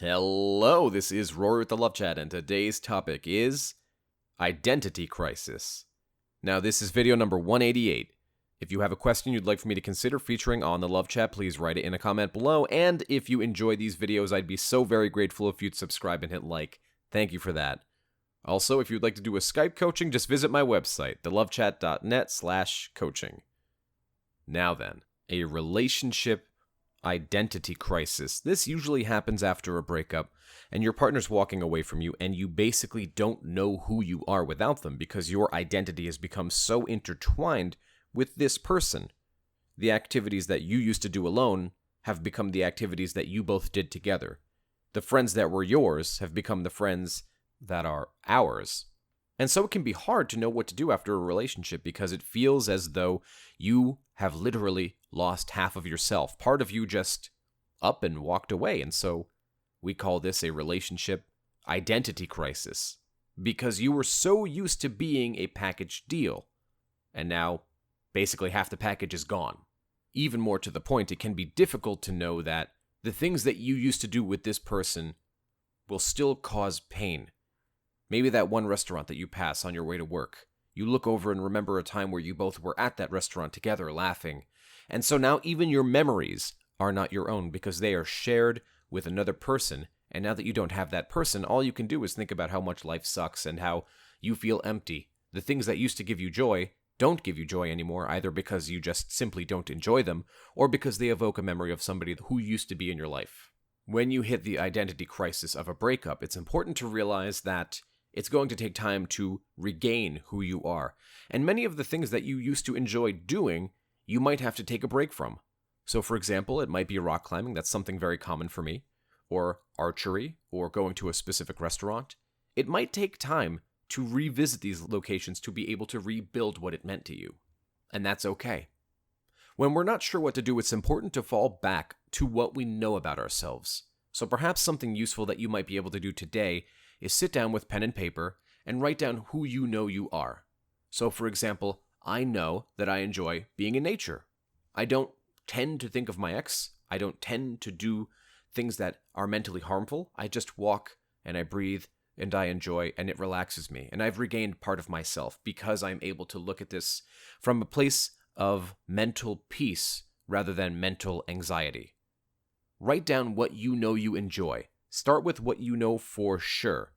Hello, this is Rory with the Love Chat, and today's topic is identity crisis. Now, this is video number 188. If you have a question you'd like for me to consider featuring on the Love Chat, please write it in a comment below, and if you enjoy these videos, I'd be so very grateful if you'd subscribe and hit like. Thank you for that. Also, if you'd like to do a Skype coaching, just visit my website, thelovechat.net/coaching. Now then, a relationship identity crisis. This usually happens after a breakup, and your partner's walking away from you, and you basically don't know who you are without them because your identity has become so intertwined with this person. The activities that you used to do alone have become the activities that you both did together. The friends that were yours have become the friends that are ours. And so it can be hard to know what to do after a relationship because it feels as though you have literally lost half of yourself. Part of you just up and walked away. And so we call this a relationship identity crisis because you were so used to being a package deal. And now basically half the package is gone. Even more to the point, it can be difficult to know that the things that you used to do with this person will still cause pain. Maybe that one restaurant that you pass on your way to work. You look over and remember a time where you both were at that restaurant together laughing. And so now even your memories are not your own because they are shared with another person. And now that you don't have that person, all you can do is think about how much life sucks and how you feel empty. The things that used to give you joy don't give you joy anymore, either because you just simply don't enjoy them or because they evoke a memory of somebody who used to be in your life. When you hit the identity crisis of a breakup, it's important to realize that it's going to take time to regain who you are. And many of the things that you used to enjoy doing, you might have to take a break from. So for example, it might be rock climbing. That's something very common for me. Or archery, or going to a specific restaurant. It might take time to revisit these locations to be able to rebuild what it meant to you. And that's okay. When we're not sure what to do, it's important to fall back to what we know about ourselves. So perhaps something useful that you might be able to do today is sit down with pen and paper and write down who you know you are. So for example, I know that I enjoy being in nature. I don't tend to think of my ex. I don't tend to do things that are mentally harmful. I just walk and I breathe and I enjoy and it relaxes me. And I've regained part of myself because I'm able to look at this from a place of mental peace rather than mental anxiety. Write down what you know you enjoy. Start with what you know for sure,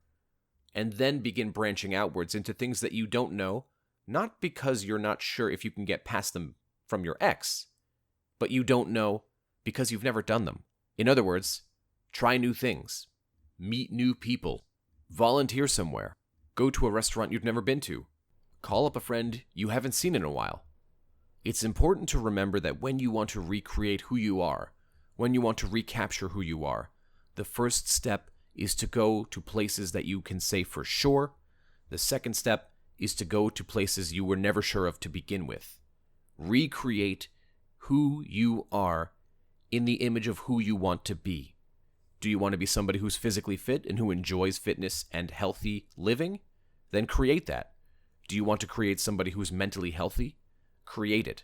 and then begin branching outwards into things that you don't know, not because you're not sure if you can get past them from your ex, but you don't know because you've never done them. In other words, try new things, meet new people, volunteer somewhere, go to a restaurant you've never been to, call up a friend you haven't seen in a while. It's important to remember that when you want to recreate who you are, when you want to recapture who you are, the first step is to go to places that you can say for sure. The second step is to go to places you were never sure of to begin with. Recreate who you are in the image of who you want to be. Do you want to be somebody who's physically fit and who enjoys fitness and healthy living? Then create that. Do you want to create somebody who's mentally healthy? Create it.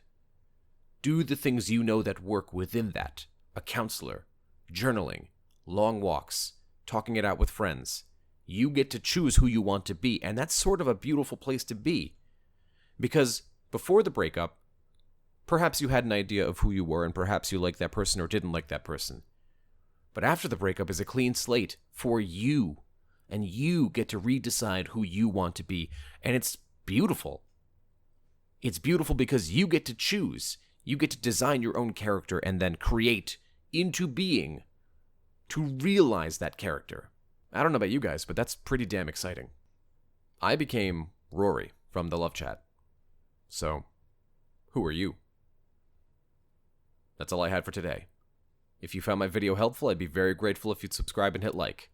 Do the things you know that work within that. A counselor, journaling, long walks, talking it out with friends. You get to choose who you want to be, and that's sort of a beautiful place to be. Because before the breakup, perhaps you had an idea of who you were, and perhaps you liked that person or didn't like that person. But after the breakup is a clean slate for you, and you get to redecide who you want to be, and it's beautiful. It's beautiful because you get to choose. You get to design your own character and then create into being to realize that character. I don't know about you guys, but that's pretty damn exciting. I became Rory from the Love Chat. So, who are you? That's all I had for today. If you found my video helpful, I'd be very grateful if you'd subscribe and hit like.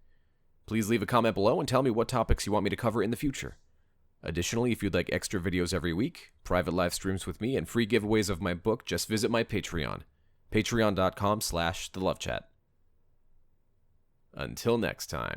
Please leave a comment below and tell me what topics you want me to cover in the future. Additionally, if you'd like extra videos every week, private live streams with me, and free giveaways of my book, just visit my Patreon. Patreon.com/thelovechat. Until next time.